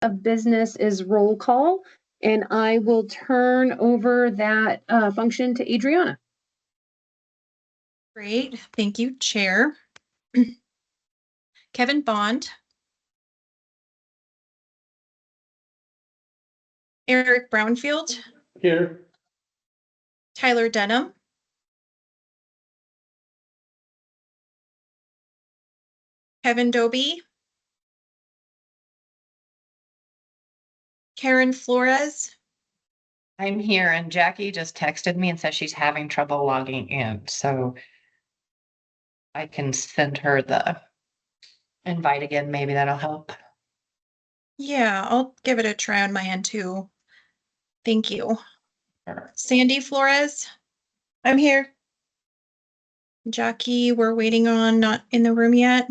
of business is roll call, and I will turn over that function to Adriana. Great. Thank you, Chair. Kevin Bond. Eric Brownfield. Here. Tyler Denham. Kevin Doby. Karen Flores. I'm here, and Jackie just texted me and says she's having trouble logging in, so I can send her the invite again. Maybe that'll help. Yeah, I'll give it a try on my end too. Thank you. Sure. Sandy Flores. I'm here. Jackie, we're waiting on, not in the room yet.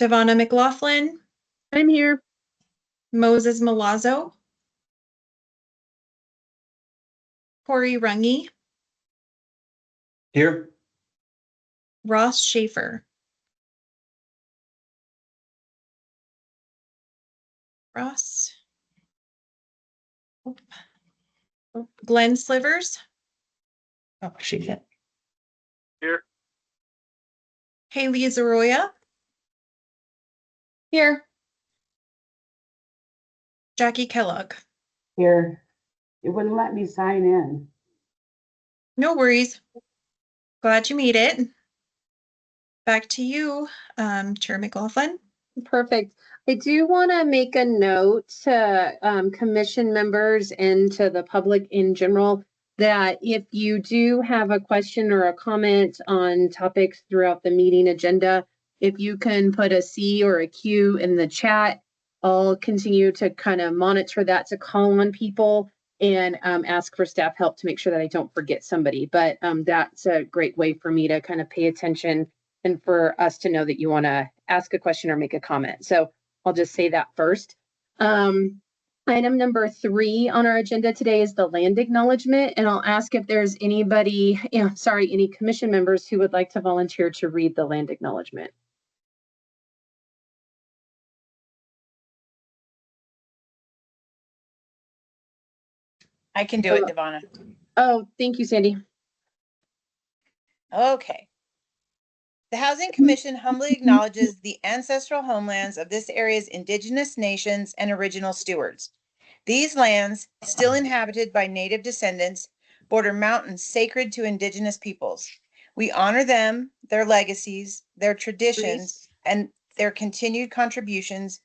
Devonna McLaughlin. I'm here. Moses Milazzo. Corey Runge. Here. Ross Schaefer. Ross. Glenn Slivers. Oh, she's it. Here. Haley Zaroya. Here. Jackie Kellogg. Here. It wouldn't let me sign in. No worries. Glad you made it. Back to you, Chair McLaughlin. Perfect. I do want to make a note to commission members and to the public in general that if you do have a question or a comment on topics throughout the meeting agenda, if you can put a C or a Q in the chat, I'll continue to kind of monitor that to call on people and ask for staff help to make sure that I don't forget somebody. But that's a great way for me to kind of pay attention and for us to know that you want to ask a question or make a comment. So I'll just say that first. Item number 3 on our agenda today is the land acknowledgement, and I'll ask if there's anybody, any commission members who would like to volunteer to read the land acknowledgement. I can do it, Devonna. Oh, thank you, Sandy. Okay. The Housing Commission humbly acknowledges the ancestral homelands of this area's indigenous nations and original stewards. These lands, still inhabited by native descendants, border mountains sacred to indigenous peoples. We honor them, their legacies, their traditions, and their continued contributions.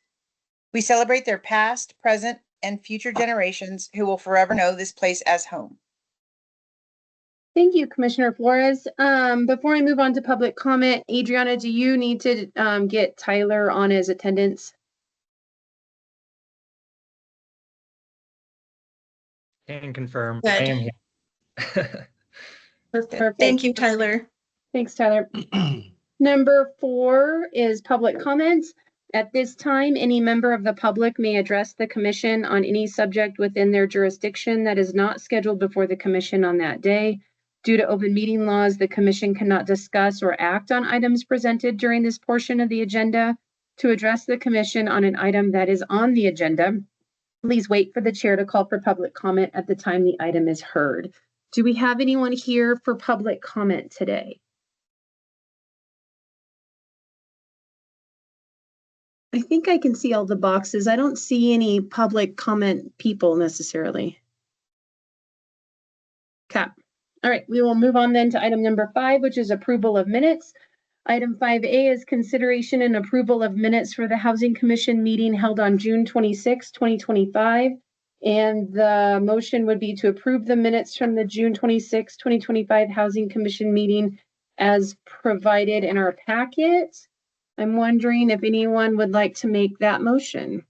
We celebrate their past, present, and future generations who will forever know this place as home. Thank you, Commissioner Flores. Before I move on to public comment, Adriana, do you need to get Tyler on his attendance? Can confirm. Good. I am here. Perfect. Thank you, Tyler. Thanks, Tyler. Number 4 is public comments. At this time, any member of the public may address the commission on any subject within their jurisdiction that is not scheduled before the commission on that day. Due to open meeting laws, the commission cannot discuss or act on items presented during this portion of the agenda. To address the commission on an item that is on the agenda, please wait for the chair to call for public comment at the time the item is heard. Do we have anyone here for public comment today? I think I can see all the boxes. I don't see any public comment people necessarily. Okay. All right, we will move on then to item number 5, which is approval of minutes. Item 5A is consideration and approval of minutes for the Housing Commission meeting held on June 26, 2025. And the motion would be to approve the minutes from the June 26, 2025 Housing Commission meeting as provided in our packet. I'm wondering if anyone would like to make that motion.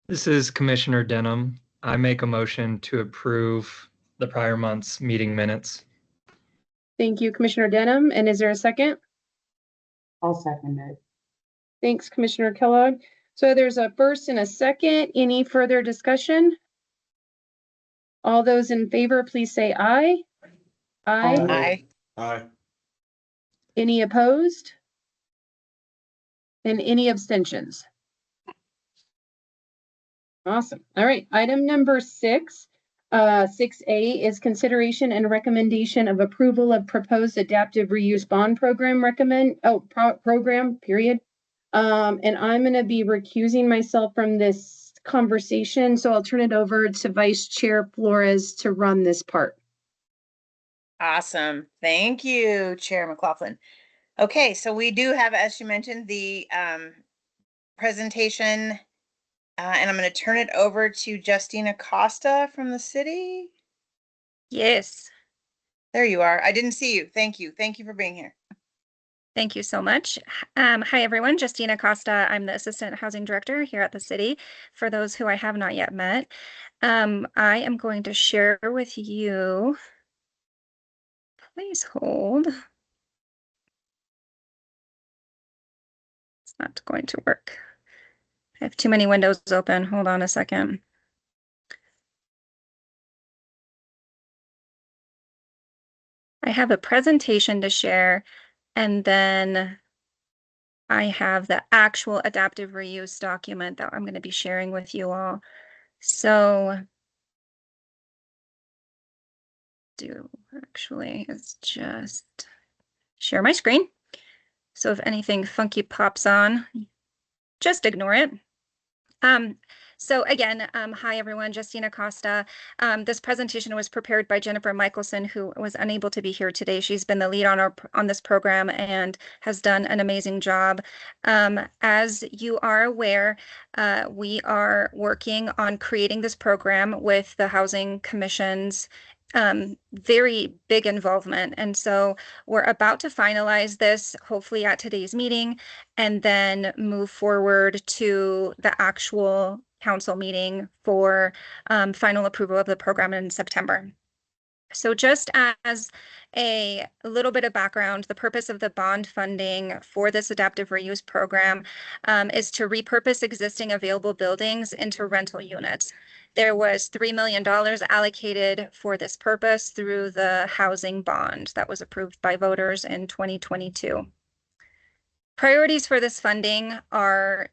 This is Commissioner Denham. I make a motion to approve the prior month's meeting minutes. Thank you, Commissioner Denham. And is there a second? I'll second it. Thanks, Commissioner Kellogg. So there's a first and a second. Any further discussion? All those in favor, please say aye. Aye. Aye. Aye. Any opposed? And any abstentions? Awesome. All right. Item number 6, 6A is consideration and recommendation of approval of proposed adaptive reuse bond program program, period. And I'm going to be recusing myself from this conversation. So I'll turn it over to Vice Chair Flores to run this part. Awesome. Thank you, Chair McLaughlin. Okay, so we do have, as you mentioned, the presentation, and I'm going to turn it over to Justine Acosta from the city. Yes, There you are. I didn't see you. Thank you. Thank you for being here. thank you so much. Hi, everyone. Justina Costa. I'm the Assistant Housing Director here at the city. For those who I have not yet met, I am going to share with you. Please hold. It's not going to work. I have too many windows open. Hold on a second. I have a presentation to share, and then I have the actual adaptive reuse document that I'm going to be sharing with you all. So actually is just share my screen. So if anything funky pops on, just ignore it. So again, hi everyone, Justina Costa. This presentation was prepared by Jennifer Michelson, who was unable to be here today. She's been the lead on this program and has done an amazing job. As you are aware, we are working on creating this program with the Housing Commission's very big involvement. And so we're about to finalize this, hopefully at today's meeting, and then move forward to the actual council meeting for final approval of the program in September. So just as a little bit of background, the purpose of the bond funding for this adaptive reuse program is to repurpose existing available buildings into rental units. There was $3 million allocated for this purpose through the housing bond that was approved by voters in 2022. Priorities for this funding are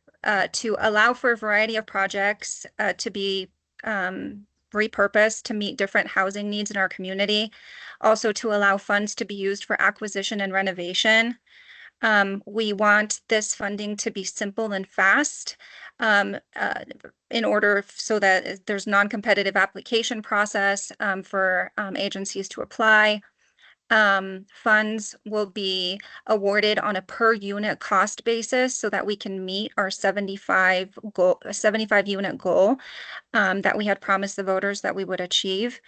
to allow for a variety of projects to be repurposed to meet different housing needs in our community. Also to allow funds to be used for acquisition and renovation. We want this funding to be simple and fast in order so that there's non-competitive application process for agencies to apply. Funds will be awarded on a per unit cost basis so that we can meet our 75 unit goal that we had promised the voters that we would achieve.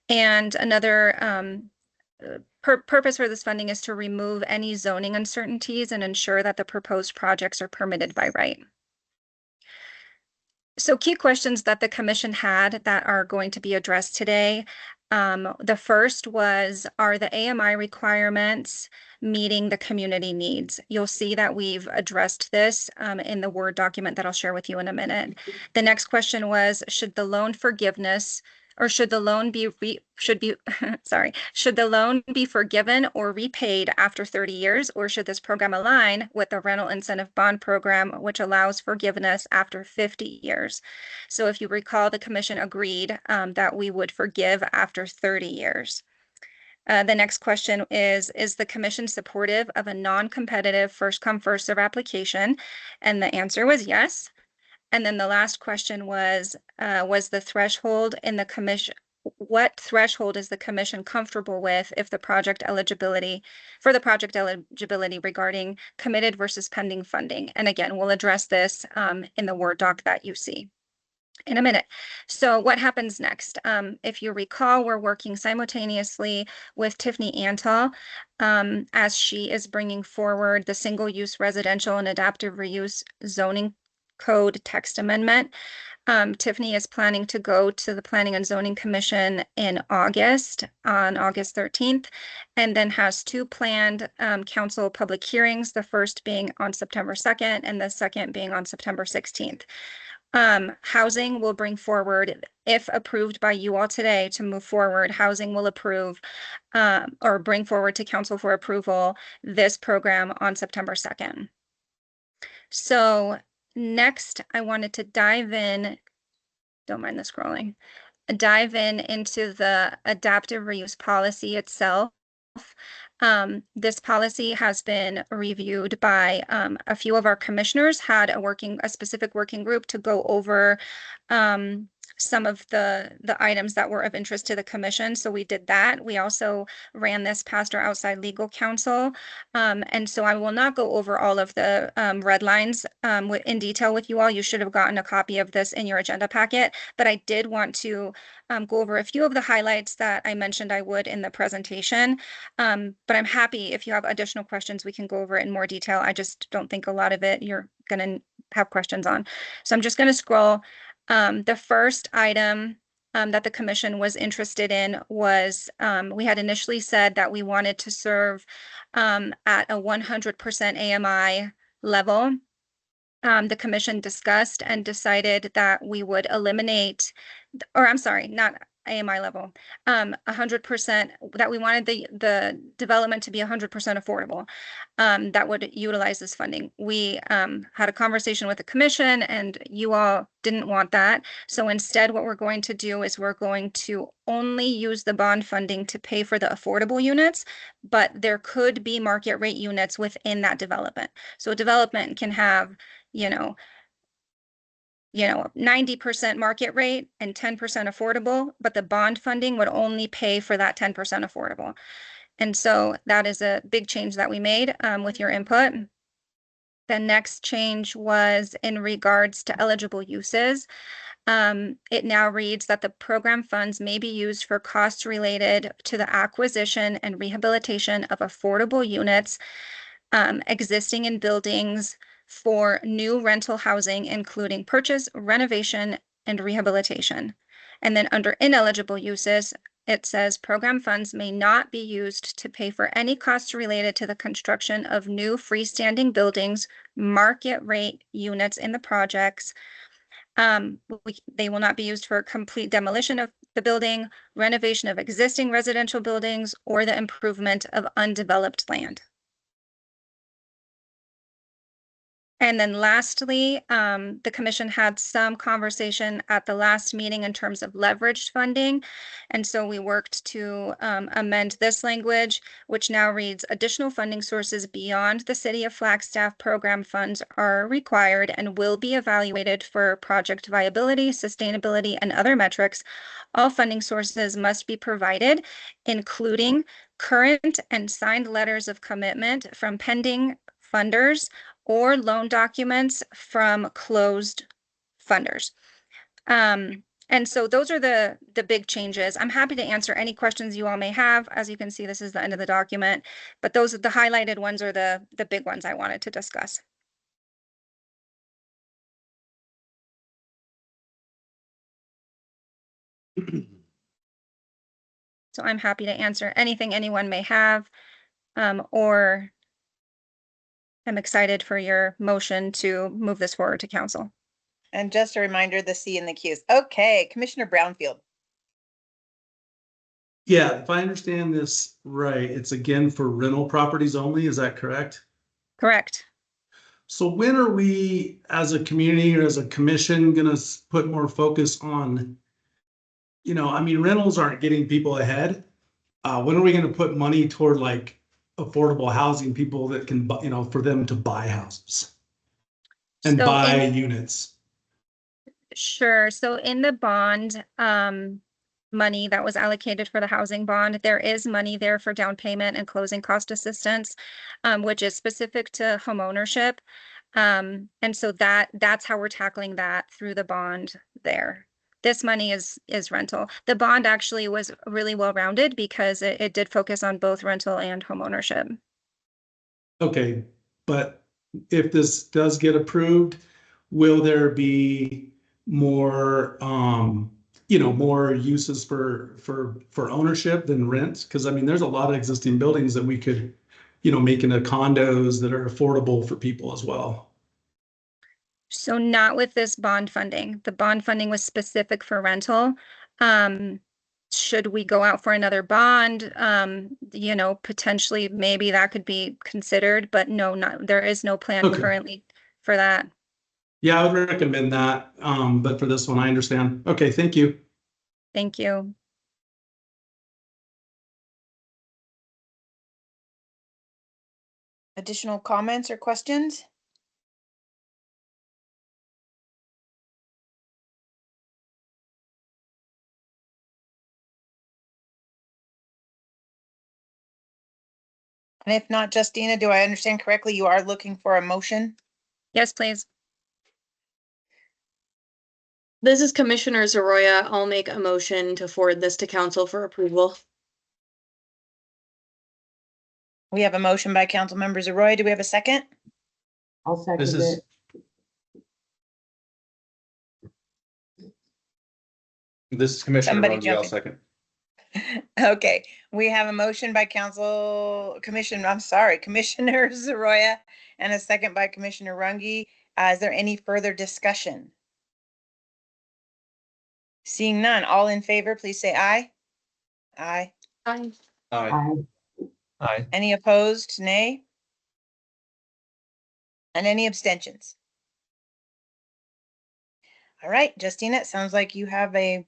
And another purpose for this funding is to remove any zoning uncertainties and ensure that the proposed projects are permitted by right. So key questions that the commission had that are going to be addressed today. The first was, are the AMI requirements meeting the community needs? You'll see that we've addressed this in the Word document that I'll share with you in a minute. The next question was, should the loan forgiveness or should the loan be should the loan be forgiven or repaid after 30 years, or should this program align with the rental incentive bond program, which allows forgiveness after 50 years? So if you recall, the commission agreed that we would forgive after 30 years. The next question is the commission supportive of a non-competitive first come first serve application? And the answer was yes. And then the last question was the threshold in the commission, what threshold is the commission comfortable with if the project eligibility regarding committed versus pending funding? And again, we'll address this in the Word doc that you see in a minute. So what happens next? If you recall, we're working simultaneously with Tiffany Antal as she is bringing forward the single-use residential and adaptive reuse zoning code text amendment. Tiffany is planning to go to the Planning and Zoning Commission in August, on August 13th, and then has 2 planned council public hearings, the first being on September 2nd and the second being on September 16th. Housing will bring forward, if approved by you all today to move forward, housing will approve or bring forward to council for approval this program on September 2nd. So next, I wanted to dive in, don't mind the scrolling, dive in into the adaptive reuse policy itself. This policy has been reviewed by a few of our commissioners, had a specific working group to go over some of the items that were of interest to the commission. So we did that. We also ran this past our outside legal counsel. And so I will not go over all of the red lines in detail with you all. You should have gotten a copy of this in your agenda packet, but I did want to go over a few of the highlights that I mentioned I would in the presentation. But I'm happy if you have additional questions, we can go over it in more detail. I just don't think a lot of it you're going to have questions on. So I'm just going to scroll. The first item that the commission was interested in was we had initially said that we wanted to serve at a 100% AMI level. The commission discussed and decided that we would eliminate, or I'm sorry, not AMI level, 100%, that we wanted the development to be 100% affordable, that would utilize this funding. We had a conversation with the commission and you all didn't want that. So instead, what we're going to do is we're going to only use the bond funding to pay for the affordable units, but there could be market rate units within that development. So a development can have, 90% market rate and 10% affordable, but the bond funding would only pay for that 10% affordable. And so that is a big change that we made with your input. The next change was in regards to eligible uses. It now reads that the program funds may be used for costs related to the acquisition and rehabilitation of affordable units existing in buildings for new rental housing, including purchase, renovation, and rehabilitation. And then under ineligible uses, it says program funds may not be used to pay for any costs related to the construction of new freestanding buildings, market rate units in the projects. They will not be used for complete demolition of the building, renovation of existing residential buildings, or the improvement of undeveloped land. And then lastly, the commission had some conversation at the last meeting in terms of leveraged funding. And so we worked to amend this language, which now reads additional funding sources beyond the City of Flagstaff program funds are required and will be evaluated for project viability, sustainability, and other metrics. All funding sources must be provided, including current and signed letters of commitment from pending funders or loan documents from closed funders. And so those are the big changes. I'm happy to answer any questions you all may have. As you can see, this is the end of the document, but those are the highlighted ones are the big ones I wanted to discuss. So I'm happy to answer anything anyone may have, or I'm excited for your motion to move this forward to council. And just a reminder, the C in the Q's. Okay, Commissioner Brownfield. Yeah, if I understand this right, it's again for rental properties only, is that correct? Correct. So when are we, as a community or as a commission, gonna put more focus on, rentals aren't getting people ahead. When are we gonna put money toward like affordable housing, people that can, for them to buy houses and So buy units? Sure. So in the bond money that was allocated for the housing bond, there is money there for down payment and closing cost assistance, which is specific to homeownership. And so that's how we're tackling that through the bond there. This money is rental. The bond actually was really well-rounded because it did focus on both rental and homeownership. Okay, but if this does get approved, will there be more, more uses for ownership than rent? Because there's a lot of existing buildings that we could, make into condos that are affordable for people as well. So not with this bond funding. The bond funding was specific for rental. Should we go out for another bond? You know, potentially maybe that could be considered, but no, there is no plan Okay. currently for that. Yeah, I would recommend that. But for this one, I understand. Okay, thank you. Thank you. Additional comments or questions? And if not, Justina, do I understand correctly? You are looking for a motion? Yes, please. This is Commissioner Zoroya. I'll make a motion to forward this to council for approval. We have a motion by Councilmember Zaroy. Do we have a second? I'll second This is, it. This is Commissioner Somebody Rungy, I'll jump in. second. Okay, we have a motion by Commissioner Zaroya and a second by Commissioner Rungy. Is there any further discussion? Seeing none, all in favor, please say aye. Aye. Aye. Aye. Aye. Aye. Any opposed? Nay. And any abstentions? All right, Justina, it sounds like you have a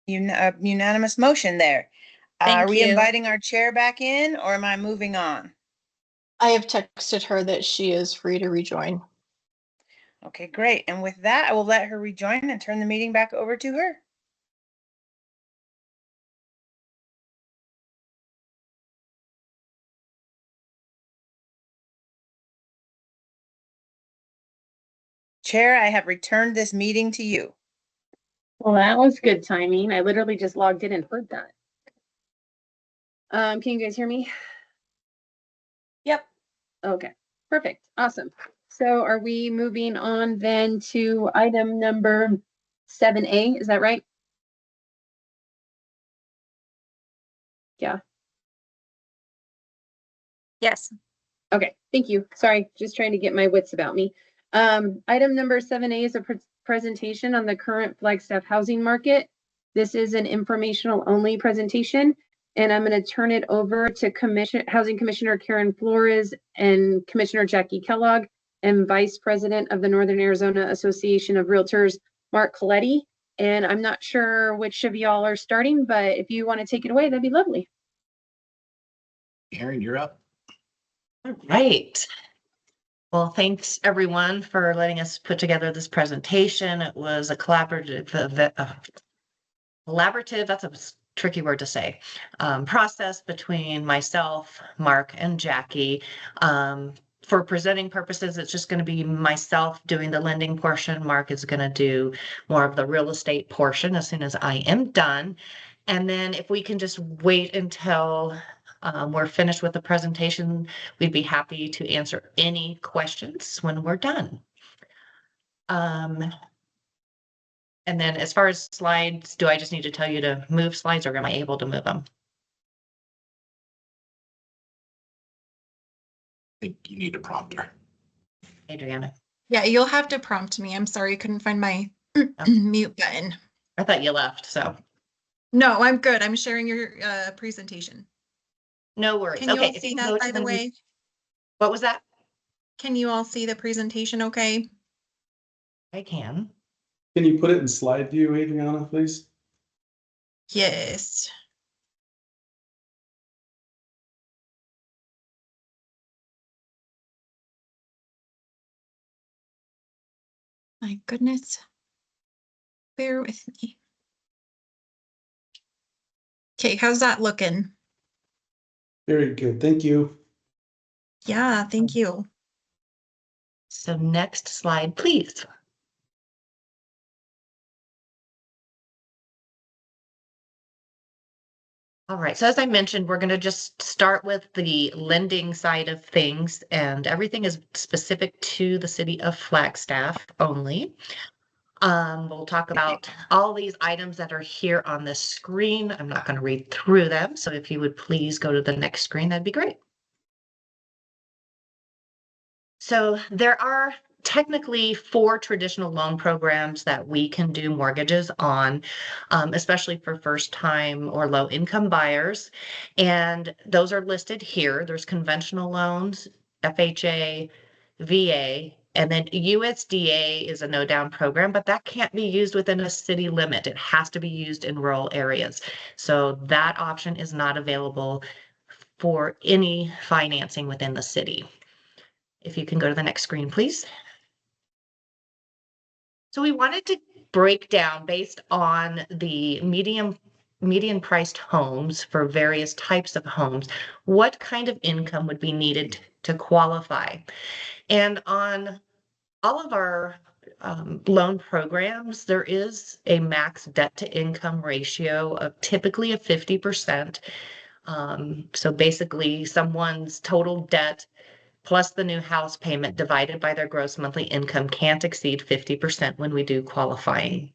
unanimous motion there. Are Thank we you. inviting our chair back in or am I moving on? I have texted her that she is free to rejoin. Okay, great. And with that, I will let her rejoin and turn the meeting back over to her. Chair, I have returned this meeting to you. Well, that was good timing. I literally just logged in and heard that. Can you guys hear me? Yep. Okay, perfect. Awesome. So are we moving on then to item number 7A? Is that right? Yeah. Yes. Okay, thank you. Sorry, just trying to get my wits about me. Item number 7A is a presentation on the current Flagstaff housing market. This is an informational only presentation, and I'm going to turn it over to Housing Commissioner Karen Flores and Commissioner Jackie Kellogg and Vice President of the Northern Arizona Association of Realtors, Mark Coletti. And I'm not sure which of y'all are starting, but if you want to take it away, that'd be lovely. Karen, you're up. All right. Well, thanks everyone for letting us put together this presentation. It was a collaborative, that's a tricky word to say, process between myself, Mark, and Jackie. For presenting purposes, it's just going to be myself doing the lending portion. Mark is going to do more of the real estate portion as soon as I am done. And then if we can just wait until we're finished with the presentation, we'd be happy to answer any questions when we're done. And then as far as slides, do I just need to tell you to move slides or am I able to move them? I think you need a prompter. Adriana, Yeah, you'll have to prompt me. I'm sorry, I couldn't find my mute button. I thought you left, so. No, I'm good. I'm sharing your presentation. No worries. Can you Okay, all if see you that, go by to the the, way? what was that? Can you all see the presentation okay? I can. can you put it in slide view, Adriana, please? Yes. My goodness. Bear with me. Okay, how's that looking? Very good, thank you. Yeah, thank you. So next slide, please. All right, so as I mentioned, we're going to just start with the lending side of things, and everything is specific to the city of Flagstaff only. We'll talk about all these items that are here on this screen. I'm not going to read through them, so if you would please go to the next screen, that'd be great. So there are technically 4 traditional loan programs that we can do mortgages on, especially for first-time or low-income buyers. And those are listed here. There's conventional loans, FHA, VA, and then USDA is a no-down program, but that can't be used within a city limit. It has to be used in rural areas. So that option is not available for any financing within the city. If you can go to the next screen, please. So we wanted to break down based on the median priced homes for various types of homes, what kind of income would be needed to qualify. And on all of our loan programs, there is a max debt to income ratio of typically of 50%. So basically someone's total debt plus the new house payment divided by their gross monthly income can't exceed 50% when we do qualifying.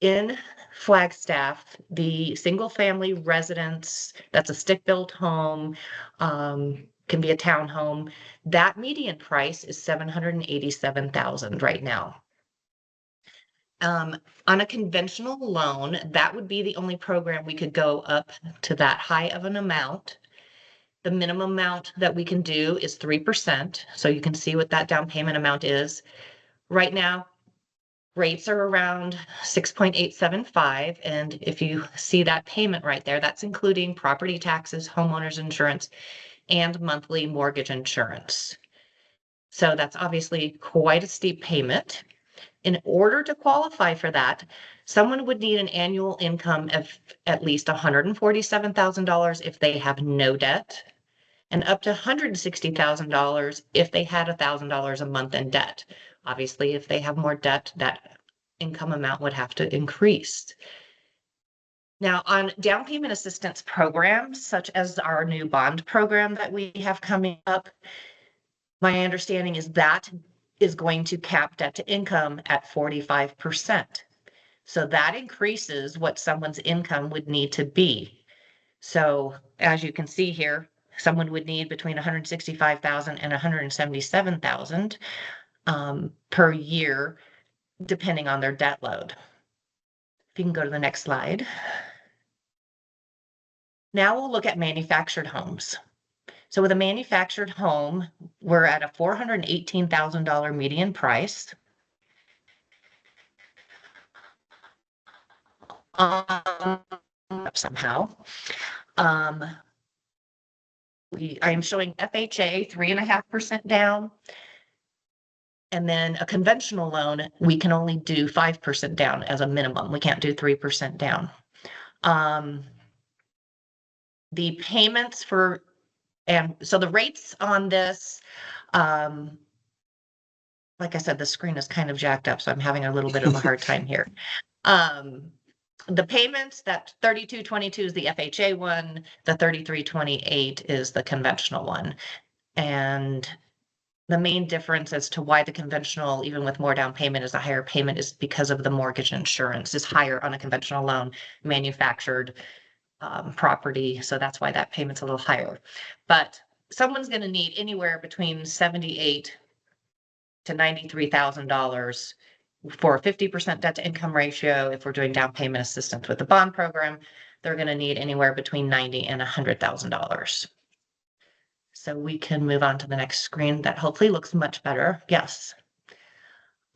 In Flagstaff, the single family residence, that's a stick-built home, can be a townhome, that median price is $787,000 right now. On a conventional loan, that would be the only program we could go up to that high of an amount. The minimum amount that we can do is 3%. So you can see what that down payment amount is. Right now, rates are around 6.875. And if you see that payment right there, that's including property taxes, homeowners insurance, and monthly mortgage insurance. So that's obviously quite a steep payment. In order to qualify for that, someone would need an annual income of at least $147,000 if they have no debt, and up to $160,000 if they had $1,000 a month in debt. Obviously, if they have more debt, that income amount would have to increase. Now, on down payment assistance programs, such as our new bond program that we have coming up, my understanding is that is going to cap debt to income at 45%. So that increases what someone's income would need to be. So as you can see here, someone would need between $165,000 and $177,000 per year, depending on their debt load. If you can go to the next slide. Now we'll look at manufactured homes. So with a manufactured home, we're at a $418,000 median price. Somehow. I am showing FHA 3.5% down. And then a conventional loan, we can only do 5% down as a minimum. We can't do 3% down. The payments for, and so the rates on this, like I said, the screen is kind of jacked up, so I'm having a little bit of a hard time here. The payments, that 3222 is the FHA one, the 3328 is the conventional one. And the main difference as to why the conventional, even with more down payment, is a higher payment is because of the mortgage insurance is higher on a conventional loan, manufactured property. So that's why that payment's a little higher. But someone's going to need anywhere between $78,000 to $93,000 for a 50% debt to income ratio. If we're doing down payment assistance with the bond program, they're going to need anywhere between $90,000 and $100,000. So we can move on to the next screen that hopefully looks much better. Yes.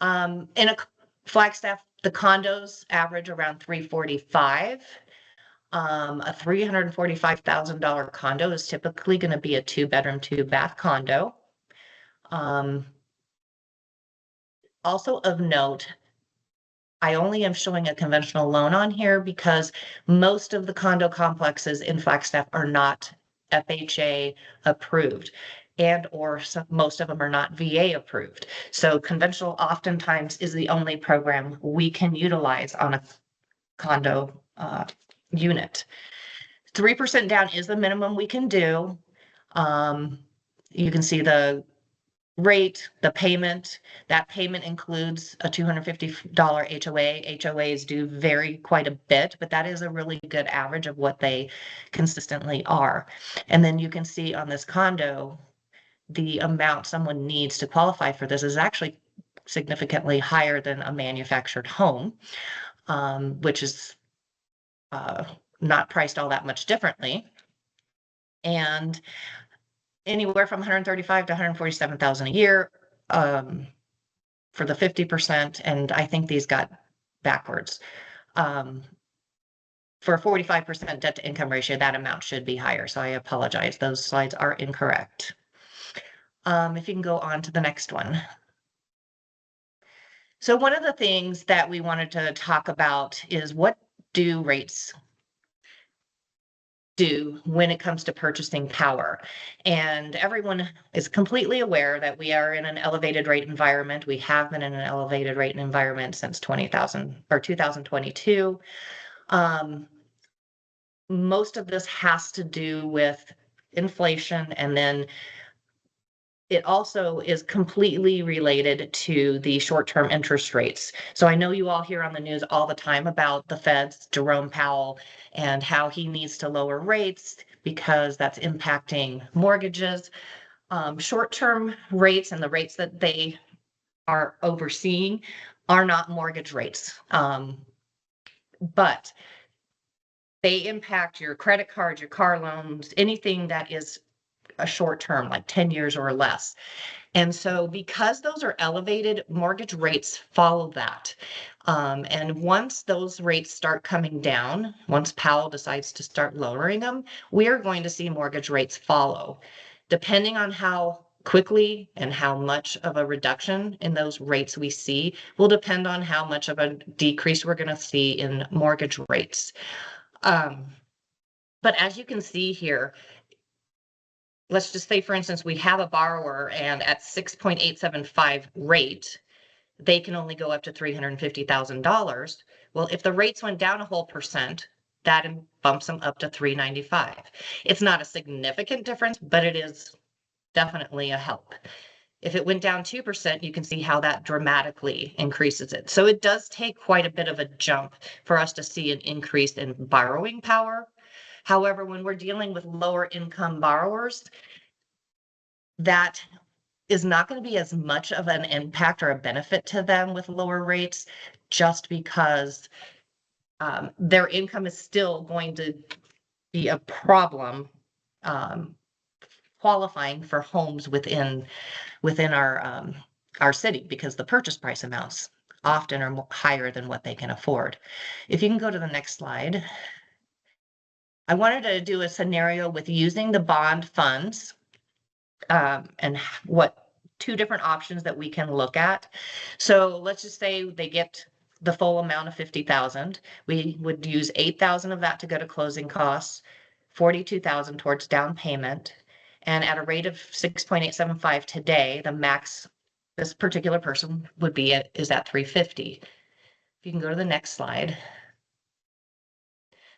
In a Flagstaff, the condos average around 345. A $345,000 condo is typically going to be a 2-bedroom, 2-bath condo. Also of note, I only am showing a conventional loan on here because most of the condo complexes in Flagstaff are not FHA approved, and or most of them are not VA approved. So conventional oftentimes is the only program we can utilize on a condo unit. 3% down is the minimum we can do. You can see the rate, the payment. That payment includes a $250 HOA. HOAs do vary quite a bit, but that is a really good average of what they consistently are. And then you can see on this condo, the amount someone needs to qualify for this is actually significantly higher than a manufactured home, which is not priced all that much differently. And anywhere from 135 to 147,000 a year for the 50%. And I think these got backwards. For a 45% debt to income ratio, that amount should be higher. So I apologize. Those slides are incorrect. If you can go on to the next one. So one of the things that we wanted to talk about is what do rates do when it comes to purchasing power? And everyone is completely aware that we are in an elevated rate environment. We have been in an elevated rate environment since 2022. Most of this has to do with inflation, and then it also is completely related to the short-term interest rates. So I know you all hear on the news all the time about the Fed's Jerome Powell and how he needs to lower rates because that's impacting mortgages. Short-term rates and the rates that they are overseeing are not mortgage rates, but they impact your credit cards, your car loans, anything that is a short term, like 10 years or less. And so because those are elevated, mortgage rates follow that. And once those rates start coming down, once Powell decides to start lowering them, we are going to see mortgage rates follow. Depending on how quickly and how much of a reduction in those rates we see will depend on how much of a decrease we're going to see in mortgage rates. But as you can see here, let's just say, for instance, we have a borrower and at 6.875 rate, they can only go up to $350,000. Well, if the rates went down a whole percent, that bumps them up to $395. It's not a significant difference, but it is definitely a help. If it went down 2%, you can see how that dramatically increases it. So it does take quite a bit of a jump for us to see an increase in borrowing power. However, when we're dealing with lower income borrowers, that is not going to be as much of an impact or a benefit to them with lower rates, just because their income is still going to be a problem qualifying for homes within our city, because the purchase price amounts often are higher than what they can afford. If you can go to the next slide. I wanted to do a scenario with using the bond funds and what two different options that we can look at. So let's just say they get the full amount of 50,000. We would use 8,000 of that to go to closing costs, 42,000 towards down payment, and at a rate of 6.875 today, the max this particular person would be is at 350. If you can go to the next slide.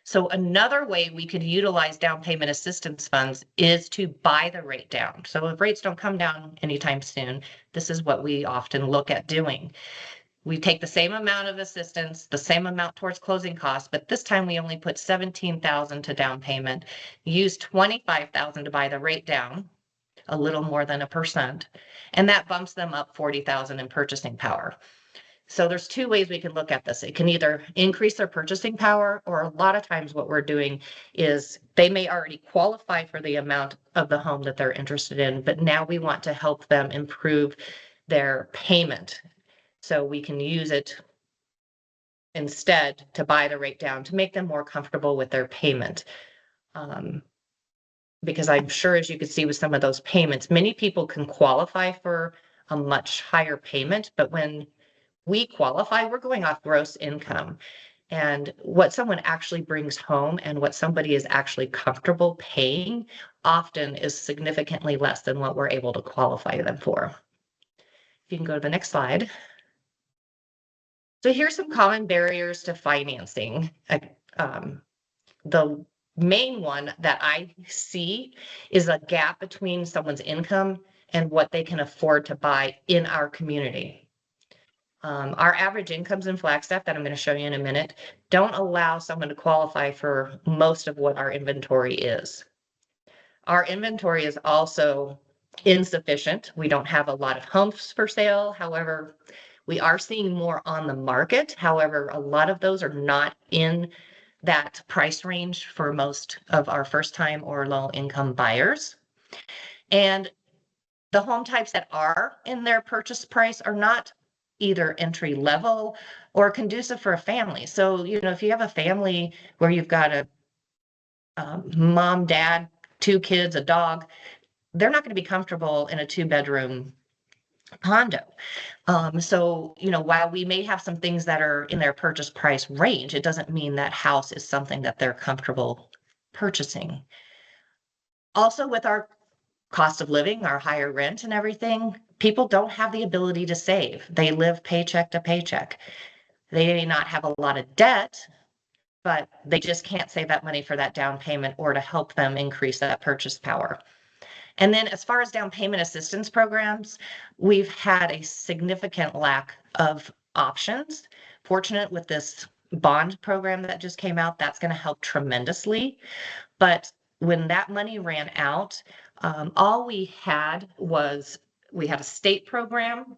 So another way we could utilize down payment assistance funds is to buy the rate down. So if rates don't come down anytime soon, this is what we often look at doing. We take the same amount of assistance, the same amount towards closing costs, but this time we only put 17,000 to down payment, use 25,000 to buy the rate down, a little more than 1%, and that bumps them up 40,000 in purchasing power. So there's two ways we can look at this. It can either increase their purchasing power, or a lot of times what we're doing is they may already qualify for the amount of the home that they're interested in, but now we want to help them improve their payment. So we can use it instead to buy the rate down to make them more comfortable with their payment. Because I'm sure, as you can see with some of those payments, many people can qualify for a much higher payment, but when we qualify, we're going off gross income, and what someone actually brings home and what somebody is actually comfortable paying often is significantly less than what we're able to qualify them for. If you can go to the next slide. So here's some common barriers to financing. The main one that I see is a gap between someone's income and what they can afford to buy in our community. Our average incomes in Flagstaff, that I'm going to show you in a minute, don't allow someone to qualify for most of what our inventory is. Our inventory is also insufficient. We don't have a lot of homes for sale. However, we are seeing more on the market. However, a lot of those are not in that price range for most of our first time or low income buyers. And the home types that are in their purchase price are not either entry level or conducive for a family. So, you know, if you have a family where you've got a mom, dad, 2 kids, a dog, they're not going to be comfortable in a 2-bedroom condo. So, you know, while we may have some things that are in their purchase price range, it doesn't mean that house is something that they're comfortable purchasing. Also, with our cost of living, our higher rent and everything, people don't have the ability to save. They live paycheck to paycheck. They may not have a lot of debt, but they just can't save that money for that down payment or to help them increase that purchase power. And then as far as down payment assistance programs, we've had a significant lack of options. Fortunate with this bond program that just came out, that's going to help tremendously. But when that money ran out, all we had was we had a state program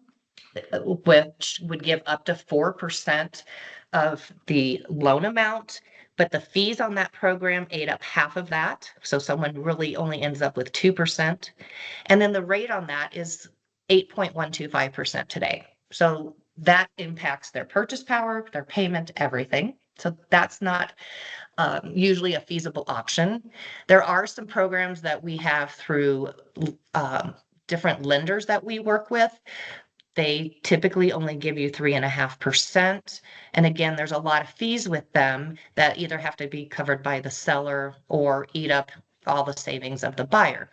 which would give up to 4% of the loan amount, but the fees on that program ate up half of that. So someone really only ends up with 2%. And then the rate on that is 8.125% today. So that impacts their purchase power, their payment, everything. So that's not usually a feasible option. There are some programs that we have through different lenders that we work with. They typically only give you 3.5%. And again, there's a lot of fees with them that either have to be covered by the seller or eat up all the savings of the buyer.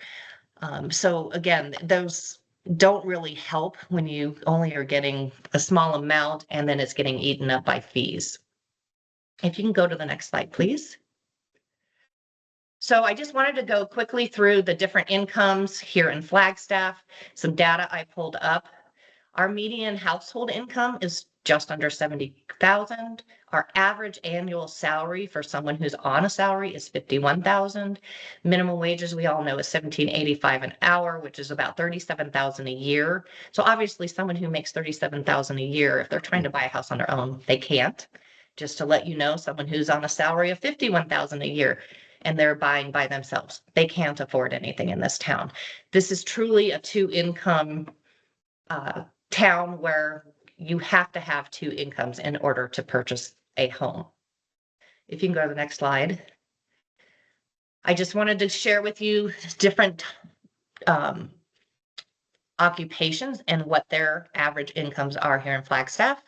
So again, those don't really help when you only are getting a small amount and then it's getting eaten up by fees. If you can go to the next slide, please. So I just wanted to go quickly through the different incomes here in Flagstaff, some data I pulled up. Our median household income is just under 70,000. Our average annual salary for someone who's on a salary is 51,000. Minimum wages, we all know, is 17.85 an hour, which is about 37,000 a year. So obviously someone who makes 37,000 a year, if they're trying to buy a house on their own, they can't. Just to let you know, someone who's on a salary of 51,000 a year and they're buying by themselves, they can't afford anything in this town. This is truly a 2-income town where you have to have 2 incomes in order to purchase a home. If you can go to the next slide. I just wanted to share with you different occupations and what their average incomes are here in Flagstaff.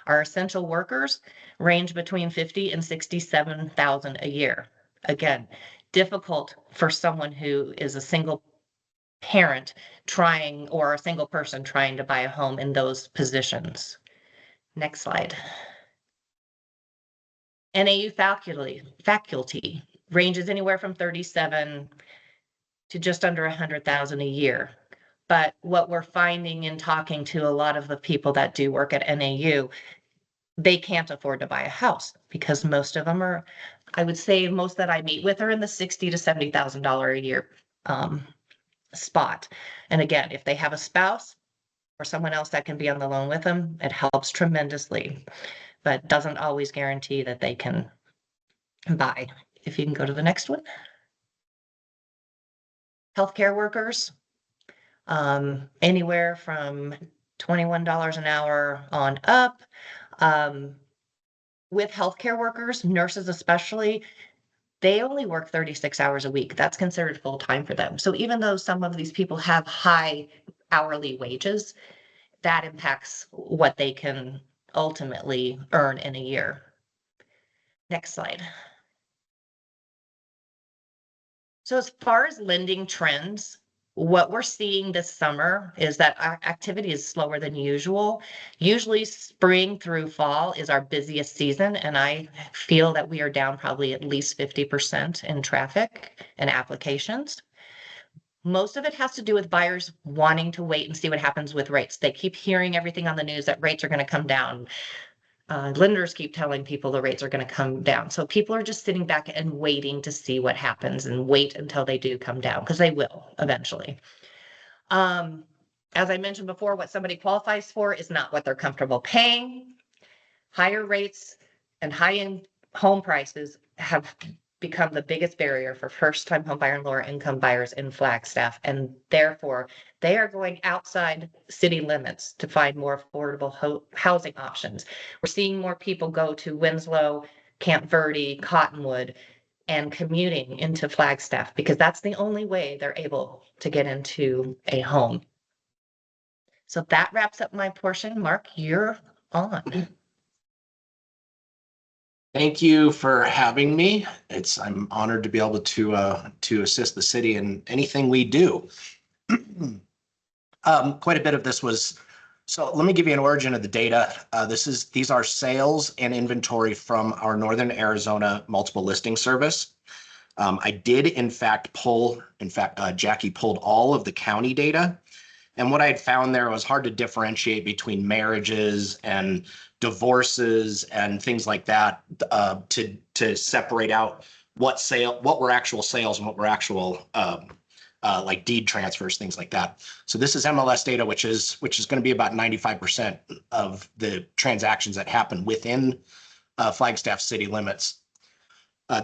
Our essential workers range between 50 and 67,000 a year. Again, difficult for someone who is a single parent trying or a single person trying to buy a home in those positions. Next slide. NAU faculty ranges anywhere from 37 to just under 100,000 a year. But what we're finding in talking to a lot of the people that do work at NAU, they can't afford to buy a house because most of them are, I would say most that I meet with are in the $60,000 to $70,000 a year spot. And again, if they have a spouse or someone else that can be on the loan with them, it helps tremendously, but doesn't always guarantee that they can buy. If you can go to the next one. Healthcare workers, anywhere from $21 an hour on up. With healthcare workers, nurses especially, they only work 36 hours a week. That's considered full time for them. So even though some of these people have high hourly wages, that impacts what they can ultimately earn in a year. Next slide. So as far as lending trends, what we're seeing this summer is that our activity is slower than usual. Usually spring through fall is our busiest season, and I feel that we are down probably at least 50% in traffic and applications. Most of it has to do with buyers wanting to wait and see what happens with rates. They keep hearing everything on the news that rates are going to come down. Lenders keep telling people the rates are going to come down. So people are just sitting back and waiting to see what happens and wait until they do come down because they will eventually. As I mentioned before, what somebody qualifies for is not what they're comfortable paying. Higher rates and high-end home prices have become the biggest barrier for first-time home buyer and lower income buyers in Flagstaff. And therefore, they are going outside city limits to find more affordable housing options. We're seeing more people go to Winslow, Camp Verde, Cottonwood, and commuting into Flagstaff because that's the only way they're able to get into a home. So that wraps up my portion. Mark, you're on. Thank you for having me. I'm honored to be able to assist the city in anything we do. Quite a bit of this was, so let me give you an origin of the data. These are sales and inventory from our Northern Arizona multiple listing service. I did in fact Jackie pulled all of the county data. And what I had found there was hard to differentiate between marriages and divorces and things like that to separate out what were actual sales and what were actual like deed transfers, things like that. So this is MLS data, which is going to be about 95% of the transactions that happen within Flagstaff city limits.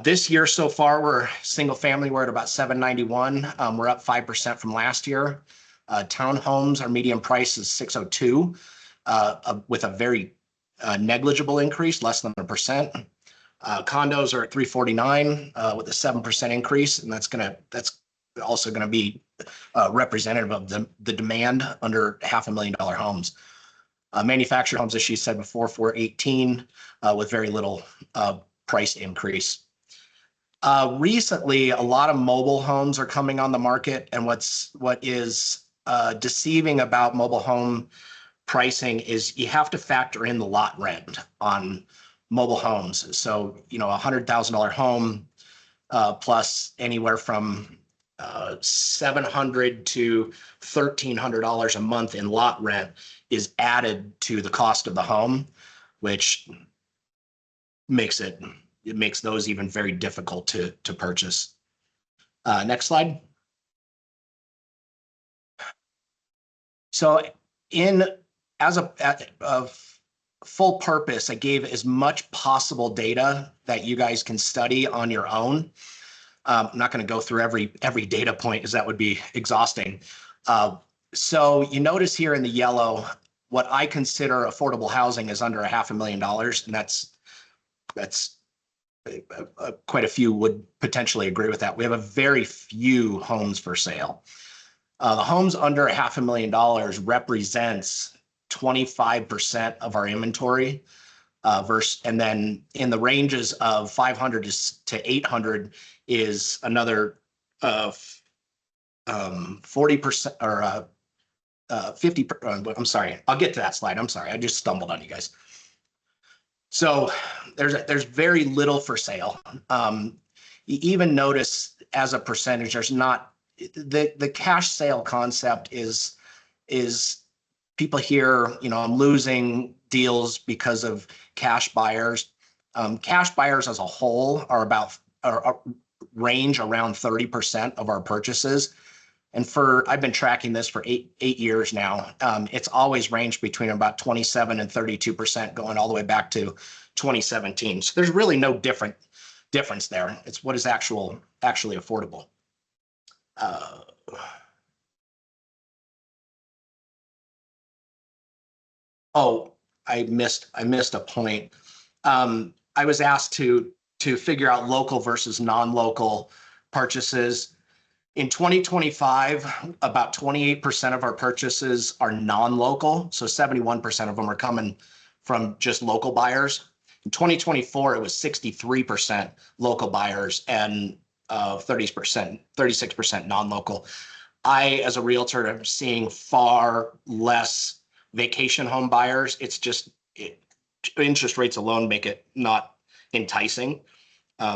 This year so far, we're single family, we're at about 791. We're up 5% from last year. Townhomes, our median price is 602 with a very negligible increase, less than 1%. Condos are at 349 with a 7% increase, and that's also going to be representative of the demand under $500,000 homes. Manufactured homes, as she said before, 418 with very little price increase. Recently, a lot of mobile homes are coming on the market, and what is deceiving about mobile home pricing is you have to factor in the lot rent on mobile homes. So, $100,000 home plus anywhere from $700 to $1,300 a month in lot rent is added to the cost of the home, which makes those even very difficult to purchase. Next slide. So as a full purpose, I gave as much possible data that you guys can study on your own. I'm not going to go through every data point, as that would be exhausting. So you notice here in the yellow, what I consider affordable housing is under $500,000, and that's quite a few would potentially agree with that. We have a very few homes for sale. The homes under $500,000 represents 25% of our inventory, and then in the ranges of 500 to 800 is another 40% or 50. I'm sorry, I'll get to that slide. I'm sorry, I just stumbled on you guys. So there's very little for sale. You even notice as a percentage, there's not the cash sale concept is people hear, I'm losing deals because of cash buyers. Cash buyers as a whole are range around 30% of our purchases. And I've been tracking this for eight years now. It's always ranged between about 27 and 32%, going all the way back to 2017. So there's really no difference there. It's what is actually affordable. I missed a point. I was asked to figure out local versus non-local purchases. In 2025, about 28% of our purchases are non-local. So 71% of them are coming from just local buyers. In 2024, it was 63% local buyers and 36% non-local. I, as a realtor, am seeing far less vacation home buyers. It's just interest rates alone make it not enticing,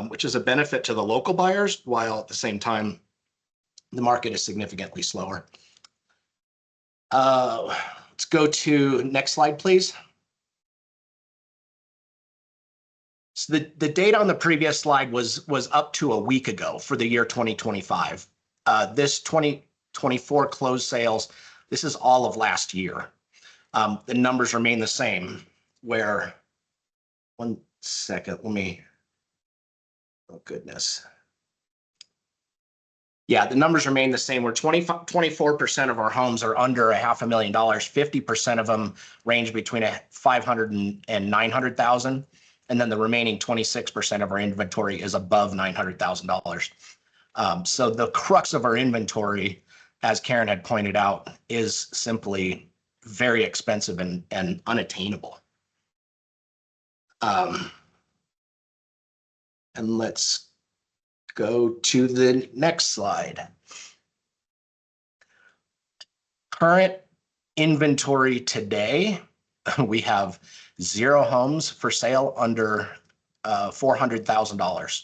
which is a benefit to the local buyers, while at the same time, the market is significantly slower. Let's go to next slide, please. So the data on the previous slide was up to a week ago for the year 2025. This 24 closed sales. This is all of last year. The numbers remain the same, where, one second, oh goodness. Yeah, the numbers remain the same. Where 24% of our homes are under $500,000. 50% of them range between 500 and 900,000. And then the remaining 26% of our inventory is above $900,000. So the crux of our inventory, as Karen had pointed out, is simply very expensive and unattainable. And let's go to the next slide. Current inventory today, we have 0 homes for sale under $400,000.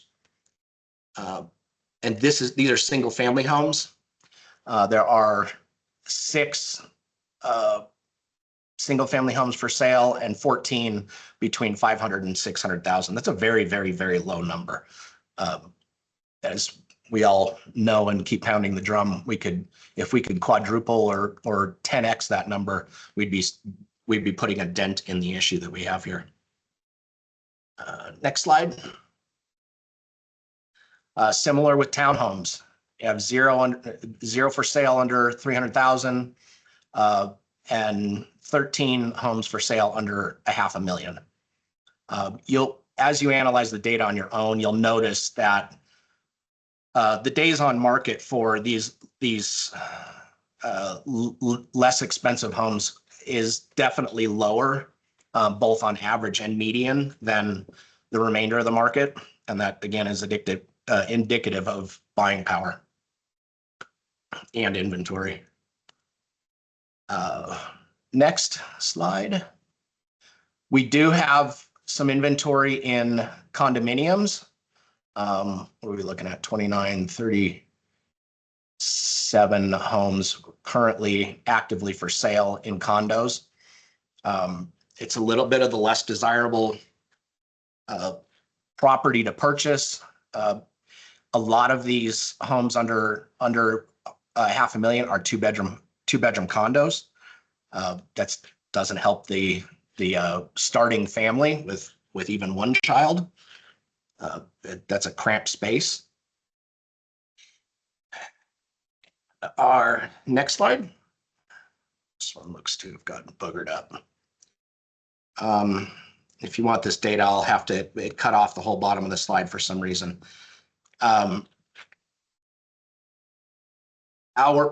And these are single family homes. There are 6 single family homes for sale and 14 between 500 and 600,000. That's a very, very, very low number. As we all know and keep pounding the drum, if we could quadruple or 10x that number, we'd be putting a dent in the issue that we have here. Next slide. Similar with townhomes, you have 0 for sale under 300,000, and 13 homes for sale under $500,000. As you analyze the data on your own, you'll notice that the days on market for these less expensive homes is definitely lower, both on average and median, than the remainder of the market. And that, again, is indicative of buying power and inventory. Next slide. We do have some inventory in condominiums. What are we looking at? 37 homes currently actively for sale in condos. It's a little bit of the less desirable property to purchase. A lot of these homes under $500,000 are two bedroom condos. That doesn't help the starting family with even one child. That's a cramped space. Our next slide. This one looks to have gotten boogered up. If you want this data, I'll have to cut off the whole bottom of the slide for some reason.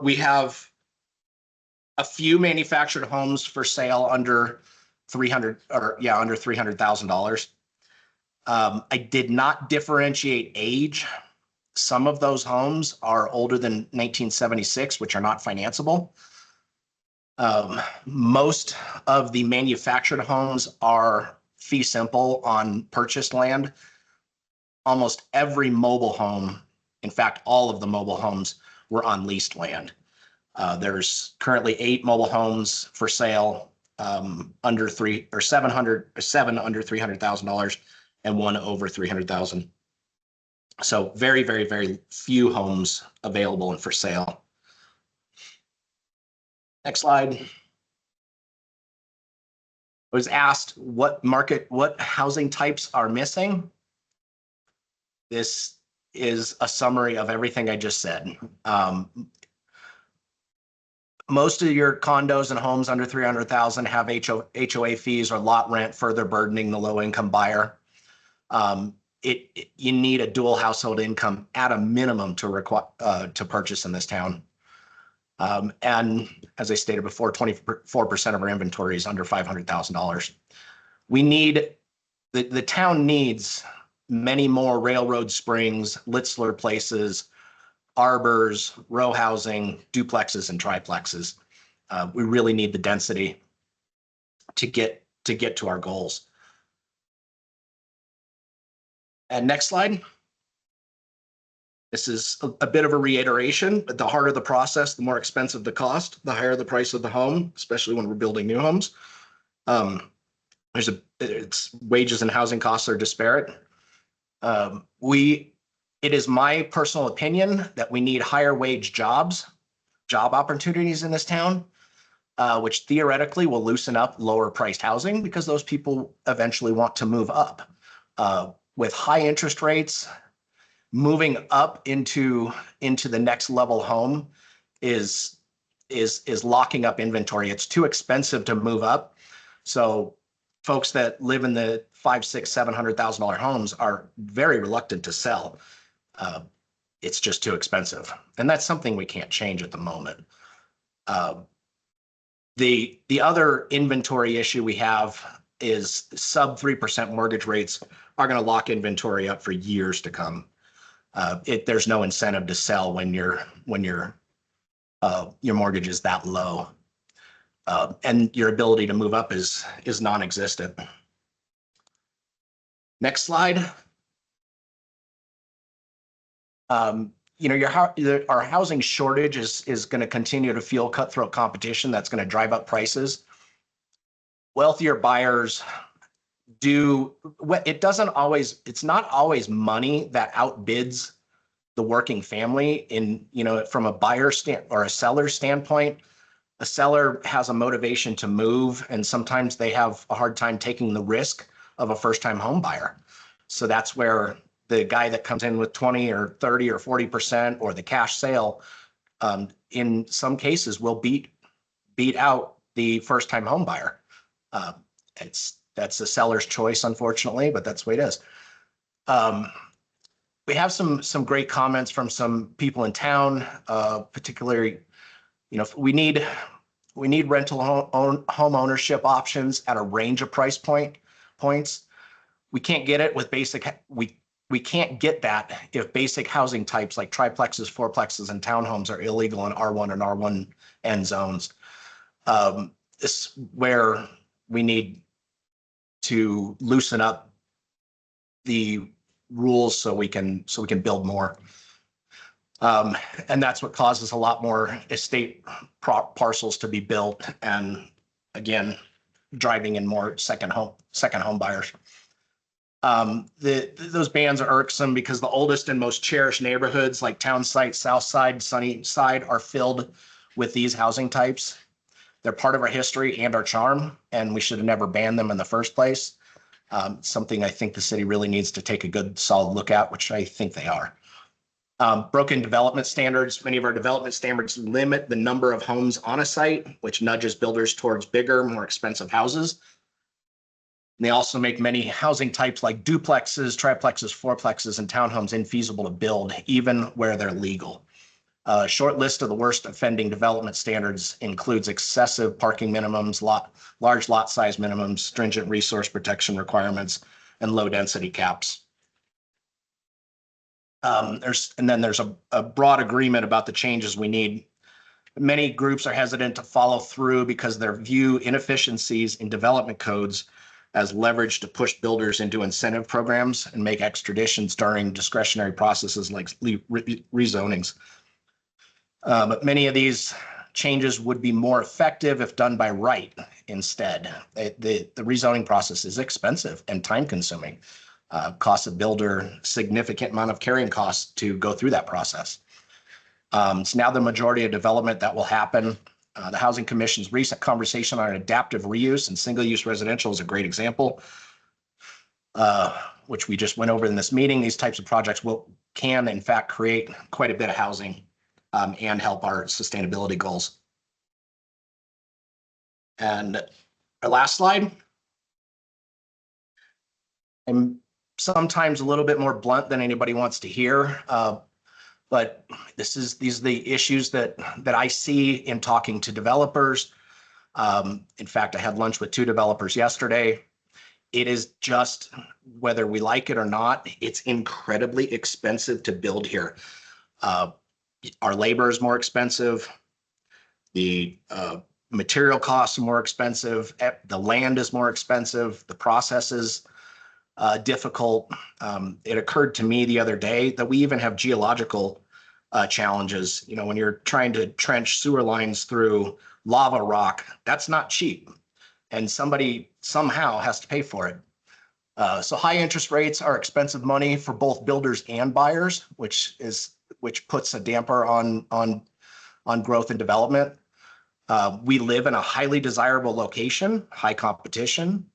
We have a few manufactured homes for sale under $300,000. I did not differentiate age. Some of those homes are older than 1976, which are not financeable. Most of the manufactured homes are fee simple on purchased land. Almost every mobile home, in fact, all of the mobile homes, were on leased land. There's currently 8 mobile homes for sale, seven under $300,000 and 1 over $300,000. So very, very, very few homes available and for sale. Next slide. I was asked what housing types are missing. This is a summary of everything I just said. Most of your condos and homes under 300,000 have HOA fees or lot rent, further burdening the low-income buyer. You need a dual household income at a minimum to purchase in this town. And as I stated before, 24% of our inventory is under $500,000. The town needs many more railroad springs, Litzler places, arbors, row housing, duplexes, and triplexes. We really need the density to get to our goals. And next slide. This is a bit of a reiteration, but the harder the process, the more expensive the cost, the higher the price of the home, especially when we're building new homes. It's wages and housing costs are disparate. It is my personal opinion that we need higher wage jobs job opportunities in this town, which theoretically will loosen up lower priced housing because those people eventually want to move up. With high interest rates, moving up into the next level home is locking up inventory. It's too expensive to move up. So folks that live in the $500,000, $600,000, $700,000 homes are very reluctant to sell. It's just too expensive. And that's something we can't change at the moment. The other inventory issue we have is sub 3% mortgage rates are going to lock inventory up for years to come. There's no incentive to sell when your mortgage is that low. And your ability to move up is non-existent. Next slide. Our housing shortage is going to continue to fuel cutthroat competition. That's going to drive up prices. Wealthier buyers it's not always money that outbids the working family from a buyer or a seller standpoint. A seller has a motivation to move, and sometimes they have a hard time taking the risk of a first-time home buyer. So that's where the guy that comes in with 20 or 30 or 40% or the cash sale, in some cases will beat out the first-time home buyer. That's the seller's choice, unfortunately, but that's the way it is. We have some great comments from some people in town, particularly, we need rental home ownership options at a range of price points. We can't get it with we can't get that if basic housing types like triplexes, fourplexes, and townhomes are illegal in R1 and R1N zones. This is where we need to loosen up the rules so we can build more. And that's what causes a lot more estate parcels to be built, and again, driving in more second home buyers. Those bans are irksome because the oldest and most cherished neighborhoods like Townsite, Southside, Sunnyside are filled with these housing types. They're part of our history and our charm, and we should have never banned them in the first place. Something I think the city really needs to take a good solid look at, which I think they are. Broken development standards. Many of our development standards limit the number of homes on a site, which nudges builders towards bigger, more expensive houses. And they also make many housing types like duplexes, triplexes, fourplexes, and townhomes infeasible to build, even where they're legal. A short list of the worst offending development standards includes excessive parking minimums, large lot size minimums, stringent resource protection requirements, and low density caps. There's a broad agreement about the changes we need. Many groups are hesitant to follow through because they view inefficiencies in development codes as leverage to push builders into incentive programs and make extraditions during discretionary processes like rezonings. But many of these changes would be more effective if done by right instead. The rezoning process is expensive and time consuming. Costs a builder significant amount of carrying costs to go through that process. It's now the majority of development that will happen. The Housing Commission's recent conversation on adaptive reuse and single-use residential is a great example, which we just went over in this meeting. These types of projects can in fact create quite a bit of housing and help our sustainability goals. And our last slide. I'm sometimes a little bit more blunt than anybody wants to hear, but these are the issues that I see in talking to developers. In fact, I had lunch with 2 developers yesterday. It is just, whether we like it or not, it's incredibly expensive to build here. Our labor is more expensive. The material costs are more expensive. The land is more expensive. The process is difficult. It occurred to me the other day that we even have geological challenges. When you're trying to trench sewer lines through lava rock, that's not cheap. And somebody somehow has to pay for it. So high interest rates are expensive money for both builders and buyers, which puts a damper on on growth and development. We live in a highly desirable location, high competition.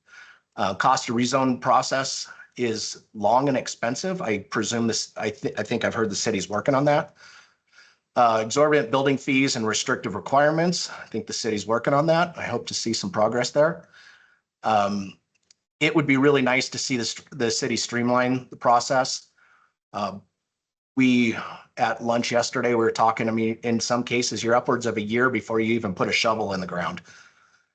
Cost of rezone process is long and expensive. I presume this, I think I've heard the city's working on that. Exorbitant building fees and restrictive requirements. I think the city's working on that. I hope to see some progress there. It would be really nice to see the city streamline the process. We, at lunch yesterday, we were talking, I mean, in some cases, you're upwards of a year before you even put a shovel in the ground.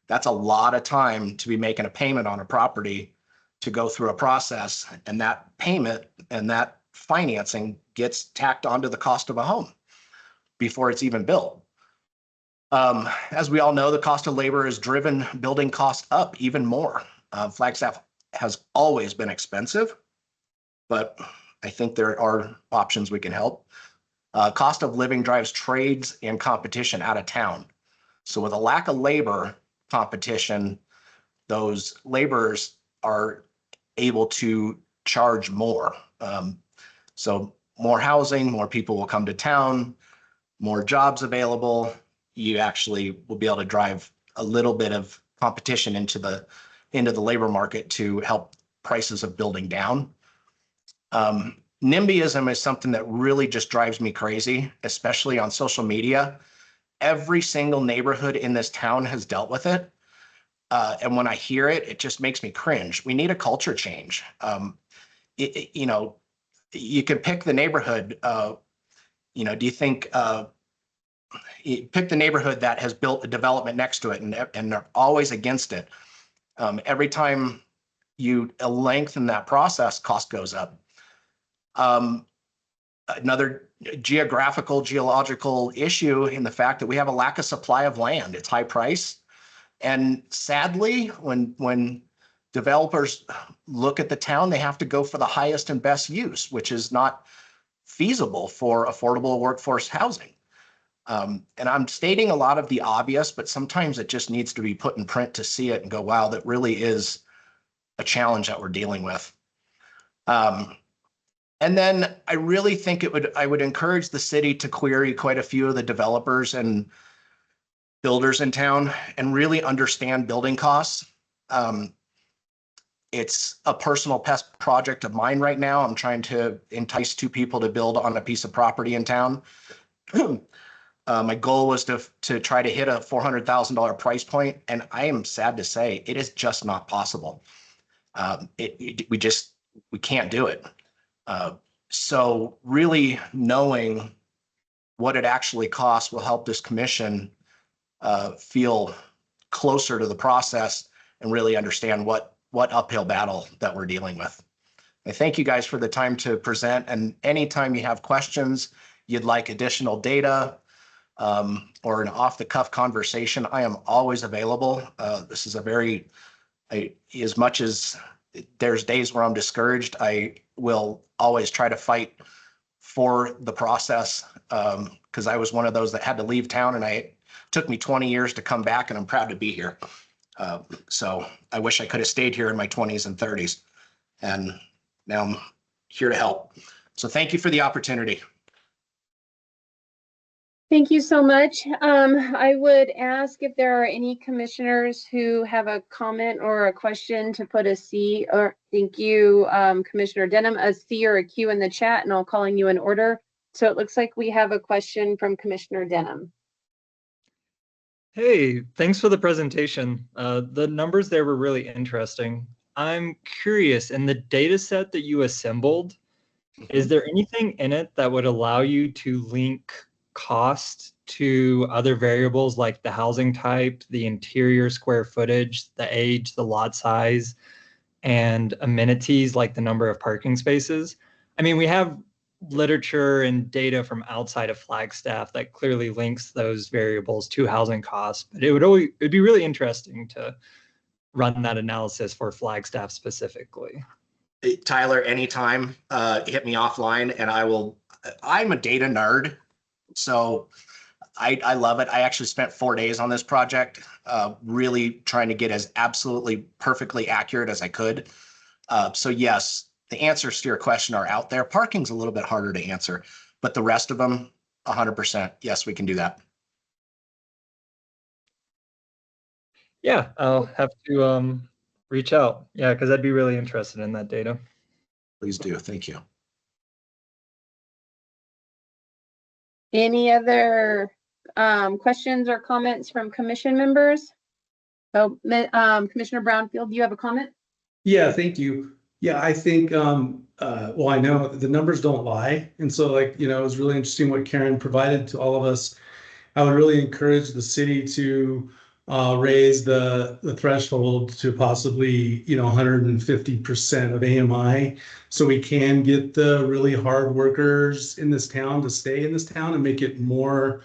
That's a lot of time to be making a payment on a property to go through a process, and that payment and that financing gets tacked onto the cost of a home before it's even built. As we all know, the cost of labor has driven building costs up even more. Flagstaff has always been expensive, but I think there are options we can help. Cost of living drives trades and competition out of town. So with a lack of labor competition, those laborers are able to charge more. So more housing, more people will come to town, more jobs available. You actually will be able to drive a little bit of competition into the labor market to help prices of building down. NIMBYism is something that really just drives me crazy, especially on social media. Every single neighborhood in this town has dealt with it. And when I hear it, it just makes me cringe. We need a culture change. You know, you can pick the neighborhood. You know, do you think you pick the neighborhood that has built a development next to it and they're always against it? Every time you lengthen that process, cost goes up. Another geological issue in the fact that we have a lack of supply of land. It's high price. And sadly, when developers look at the town, they have to go for the highest and best use, which is not feasible for affordable workforce housing. And I'm stating a lot of the obvious, but sometimes it just needs to be put in print to see it and go, wow, that really is a challenge that we're dealing with. And then I really think I would encourage the city to query quite a few of the developers and builders in town and really understand building costs. It's a personal pet project of mine right now. I'm trying to entice two people to build on a piece of property in town. My goal was to try to hit a $400,000 price point, and I am sad to say it is just not possible. We can't do it. So really knowing what it actually costs will help this commission feel closer to the process and really understand what uphill battle that we're dealing with. I thank you guys for the time to present, and anytime you have questions, you'd like additional data or an off-the-cuff conversation, I am always available. This is as much as there's days where I'm discouraged, I will always try to fight for the process because I was one of those that had to leave town, and it took me 20 years to come back, and I'm proud to be here. So I wish I could have stayed here in my 20s and 30s, and now I'm here to help. So thank you for the opportunity. Thank you so much. I would ask if there are any commissioners who have a comment or a question to put a C, or thank you, Commissioner Denham, a C or a Q in the chat, and I'll calling you in order. So it looks like we have a question from Commissioner Denham. Hey, thanks for the presentation. The numbers there were really interesting. I'm curious, in the data set that you assembled, is there anything in it that would allow you to link cost to other variables like the housing type, the interior square footage, the age, the lot size, and amenities like the number of parking spaces? I mean, we have literature and data from outside of Flagstaff that clearly links those variables to housing costs, but it'd be really interesting to run that analysis for Flagstaff specifically. Tyler, anytime, hit me offline and I'm a data nerd. So I love it. I actually spent 4 days on this project, really trying to get as absolutely perfectly accurate as I could. So yes, the answers to your question are out there. Parking's a little bit harder to answer, but the rest of them, 100%. Yes, we can do that. Yeah, I'll have to reach out. Yeah, because I'd be really interested in that data. Please do. Thank you. Any other questions or comments from commission members? So, Commissioner Brownfield, do you have a comment? Yeah, thank you. Yeah, I think, well, I know the numbers don't lie. And so like, you know, it was really interesting what Karen provided to all of us. I would really encourage the city to raise the threshold to possibly, you know, 150% of AMI. So we can get the really hard workers in this town to stay in this town and make it more,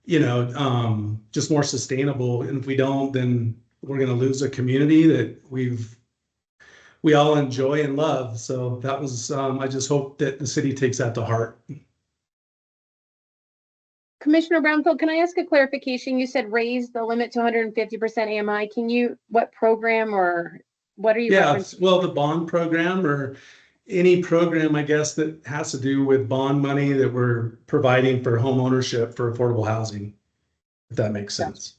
you know, just more sustainable. And if we don't, then we're going to lose a community that we all enjoy and love. So that was, I just hope that the city takes that to heart. Commissioner Brownfield, can I ask a clarification? You said raise the limit to 150% AMI. Can you, what program or what are you Yeah, referencing? well, the bond program or any program, I guess, that has to do with bond money that we're providing for home ownership for affordable housing, if that makes sense.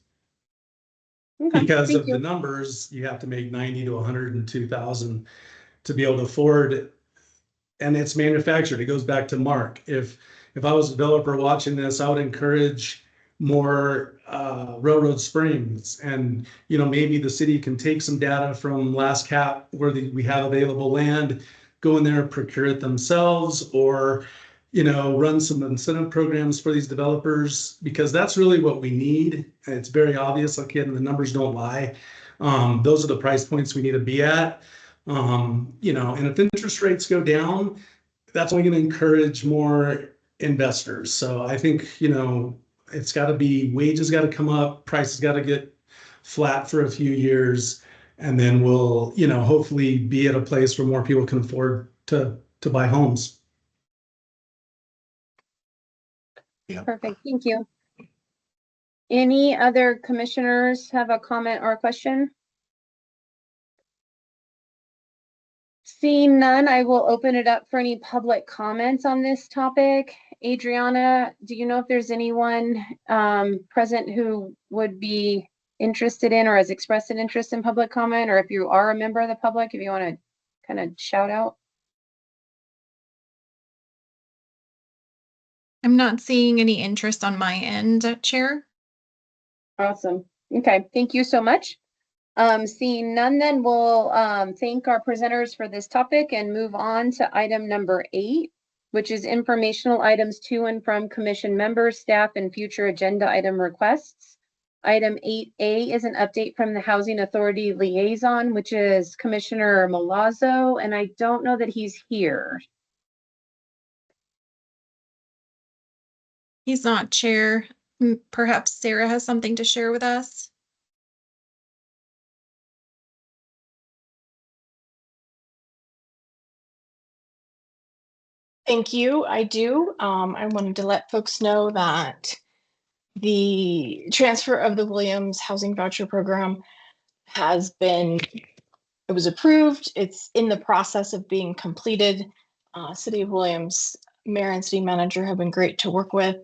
Okay, Because thank of you. the numbers, you have to make 90 to 102,000 to be able to afford, and it's manufactured. It goes back to Mark. If I was a developer watching this, I would encourage more Railroad Springs, and you know, maybe the city can take some data from Last Cap where we have available land, go in there, procure it themselves, or you know, run some incentive programs for these developers, because that's really what we need. And it's very obvious, like again, the numbers don't lie. Those are the price points we need to be at. You know, and if interest rates go down, that's only going to encourage more investors. So I think, you know, it's got to be, wages got to come up, prices got to get flat for a few years, and then we'll, you know, hopefully be at a place where more people can afford to buy homes. Yeah. Perfect, thank you. Any other commissioners have a comment or a question? Seeing none, I will open it up for any public comments on this topic. Adriana, do you know if there's anyone present who would be interested in or has expressed an interest in public comment, or if you are a member of the public, if you want to kind of shout out? I'm not seeing any interest on my end, Chair. Awesome. Okay, thank you so much. Seeing none, then we'll thank our presenters for this topic and move on to item number 8, which is informational items to and from commission members, staff, and future agenda item requests. Item 8A is an update from the Housing Authority Liaison, which is Commissioner Milazzo, and I don't know that he's here. He's not, Chair. Perhaps Sarah has something to share with us. Thank you. I do. I wanted to let folks know that the transfer of the Williams Housing Voucher Program it was approved. It's in the process of being completed. City of Williams Mayor and City Manager have been great to work with.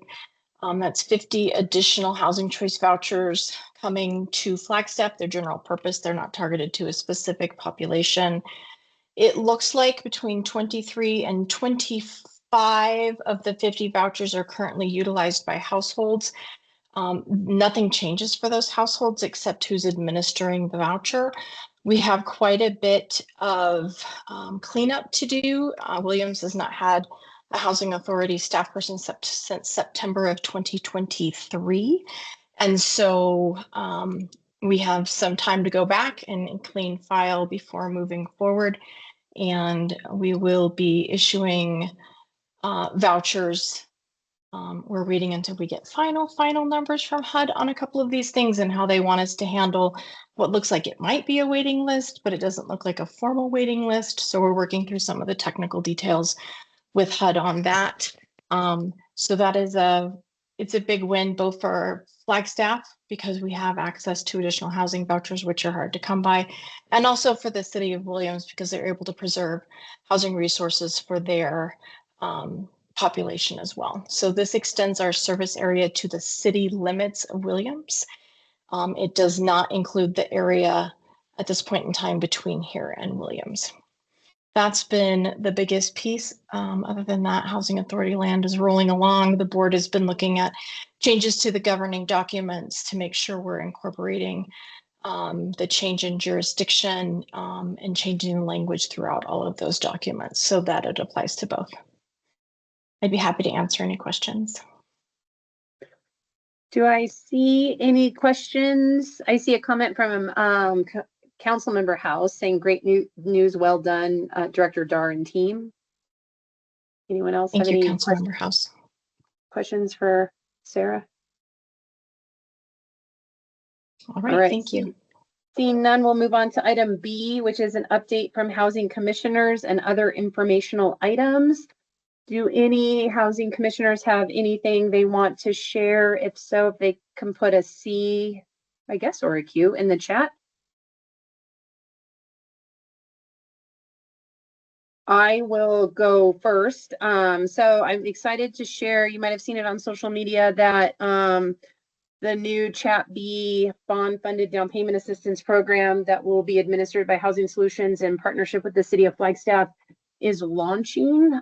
That's 50 additional housing choice vouchers coming to Flagstaff. They're general purpose. They're not targeted to a specific population. It looks like between 23 and 25 of the 50 vouchers are currently utilized by households. Nothing changes for those households except who's administering the voucher. We have quite a bit of cleanup to do. Williams has not had a housing authority staff person since September of 2023. And so we have some time to go back and clean file before moving forward. And we will be issuing vouchers. We're waiting until we get final numbers from HUD on a couple of these things and how they want us to handle what looks like it might be a waiting list, but it doesn't look like a formal waiting list. So we're working through some of the technical details with HUD on that. So that is it's a big win both for Flagstaff because we have access to additional housing vouchers, which are hard to come by, and also for the city of Williams because they're able to preserve housing resources for their population as well. So this extends our service area to the city limits of Williams. It does not include the area at this point in time between here and Williams. That's been the biggest piece. Other than that, Housing Authority land is rolling along. The board has been looking at changes to the governing documents to make sure we're incorporating the change in jurisdiction and changing the language throughout all of those documents so that it applies to both. I'd be happy to answer any questions. Do I see any questions? I see a comment from Councilmember House saying great news, well done, Director Dar and team. Anyone else have Thank you, any Councilmember House. questions for Sarah? All right, thank you. Seeing none, we'll move on to item B, which is an update from housing commissioners and other informational items. Do any housing commissioners have anything they want to share? If so, if they can put a C, I guess, or a Q in the chat. I will go first. So I'm excited to share, you might have seen it on social media, that the new Chat B bond funded down payment assistance program that will be administered by Housing Solutions in partnership with the city of Flagstaff is launching.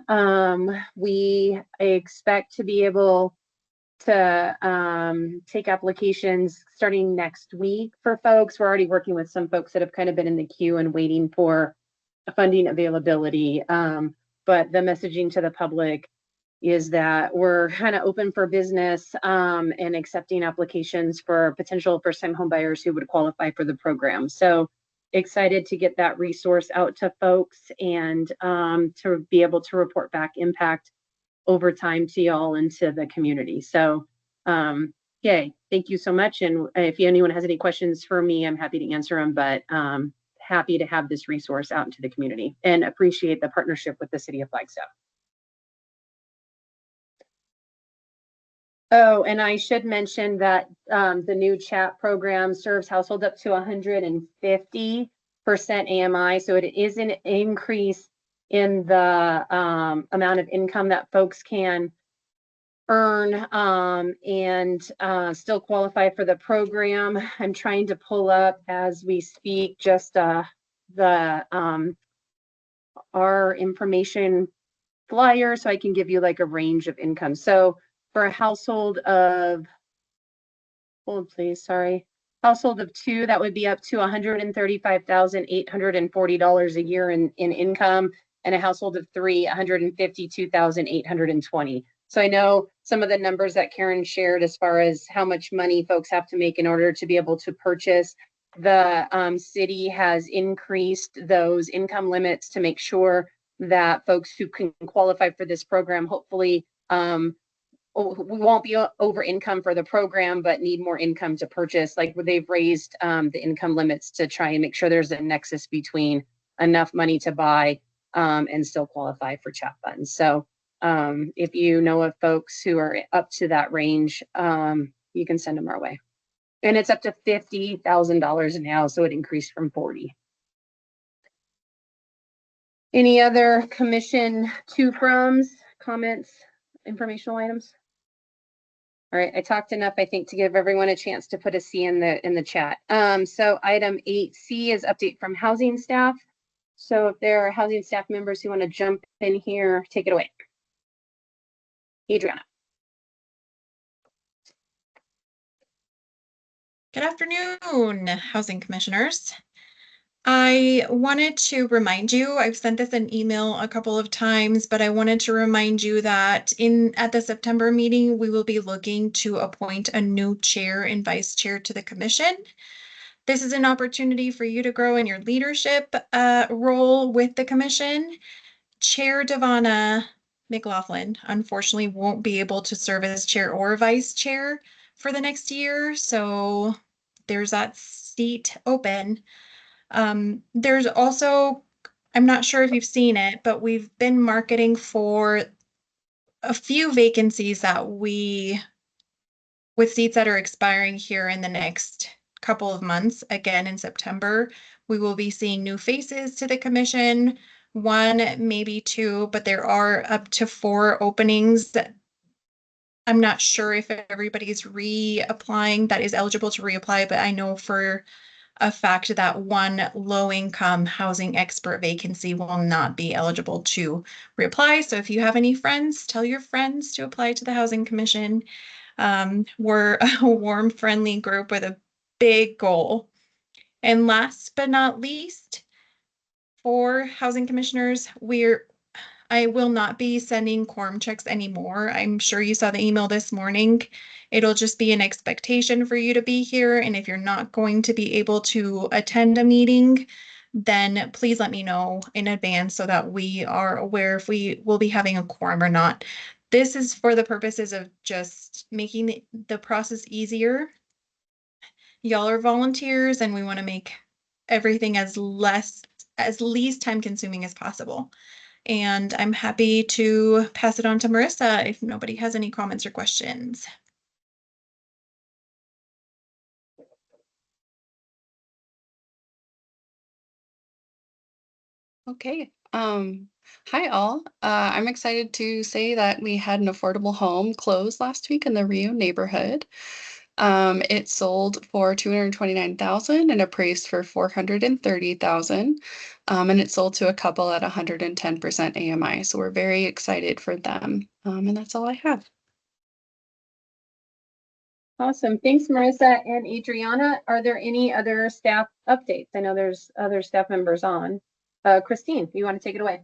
We expect to be able to take applications starting next week for folks. We're already working with some folks that have kind of been in the queue and waiting for funding availability. But the messaging to the public is that we're kind of open for business and accepting applications for potential first-time home buyers who would qualify for the program. So excited to get that resource out to folks and to be able to report back impact over time to y'all and to the community. So yay, thank you so much. And if anyone has any questions for me, I'm happy to answer them, but happy to have this resource out into the community and appreciate the partnership with the city of Flagstaff. Oh, and I should mention that the new chat program serves households up to 150% AMI. So it is an increase in the amount of income that folks can earn and still qualify for the program. I'm trying to pull up as we speak just our information flyer so I can give you like a range of income. So for a household of, hold please, sorry, household of two, that would be up to $135,840 a year in income, and a household of three, $152,820. So I know some of the numbers that Karen shared as far as how much money folks have to make in order to be able to purchase. The city has increased those income limits to make sure that folks who can qualify for this program, hopefully we won't be over income for the program, but need more income to purchase. Like they've raised the income limits to try and make sure there's a nexus between enough money to buy and still qualify for CHAP funds. So if you know of folks who are up to that range, you can send them our way. And it's up to $50,000 now, so it increased from 40. Any other commission to-froms, comments, informational items? All right, I talked enough, I think, to give everyone a chance to put a C in the chat. So item 8C is update from housing staff. So if there are housing staff members who want to jump in here, take it away. Adriana. Good afternoon, housing commissioners. I wanted to remind you, I've sent this an email a couple of times, but I wanted to remind you that at the September meeting, we will be looking to appoint a new chair and vice chair to the commission. This is an opportunity for you to grow in your leadership role with the commission. Chair Devonna McLaughlin unfortunately won't be able to serve as chair or vice chair for the next year, so there's that seat open. There's also, I'm not sure if you've seen it, but we've been marketing for a few vacancies with seats that are expiring here in the next couple of months. Again, in September, we will be seeing new faces to the commission, one, maybe two, but there are up to 4 openings I'm not sure if everybody's reapplying that is eligible to reapply, but I know for a fact that one low-income housing expert vacancy will not be eligible to reapply. So if you have any friends, tell your friends to apply to the Housing Commission. We're a warm, friendly group with a big goal. And last but not least, for housing commissioners, I will not be sending quorum checks anymore. I'm sure you saw the email this morning. It'll just be an expectation for you to be here. And if you're not going to be able to attend a meeting, then please let me know in advance so that we are aware if we will be having a quorum or not. This is for the purposes of just making the process easier. Y'all are volunteers and we want to make everything as least time consuming as possible. And I'm happy to pass it on to Marissa if nobody has any comments or questions. Okay. Hi all. I'm excited to say that we had an affordable home close last week in the Rio neighborhood. It sold for $229,000 and appraised for $430,000. And it sold to a couple at 110% AMI. So we're very excited for them. And that's all I have. Awesome. Thanks, Marissa and Adriana. Are there any other staff updates? I know there's other staff members on. Christine, you want to take it away?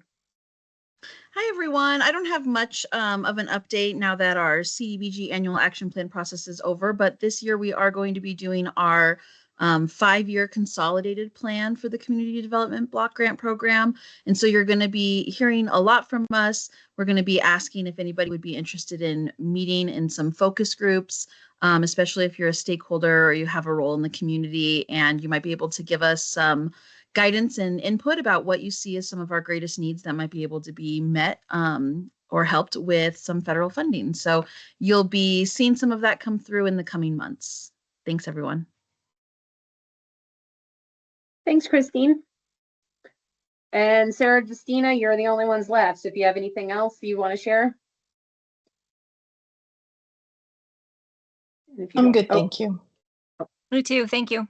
Hi, everyone. I don't have much of an update now that our CDBG annual action plan process is over, but this year we are going to be doing our 5-year consolidated plan for the Community Development Block Grant Program. And so you're going to be hearing a lot from us. We're going to be asking if anybody would be interested in meeting in some focus groups, especially if you're a stakeholder or you have a role in the community, and you might be able to give us some guidance and input about what you see as some of our greatest needs that might be able to be met or helped with some federal funding. So you'll be seeing some of that come through in the coming months. Thanks, everyone. Thanks, Christine. And Sarah, Justina, you're the only ones left. So if you have anything else you want to share. I'm good, thank you. Me too. Thank you.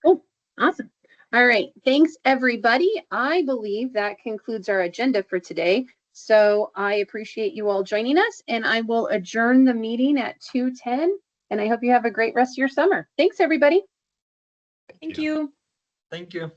Oh, awesome. All right. Thanks, everybody. I believe that concludes our agenda for today. So I appreciate you all joining us, and I will adjourn the meeting at 2:10. And I hope you have a great rest of your summer. Thanks, everybody. Thank you. Thank you.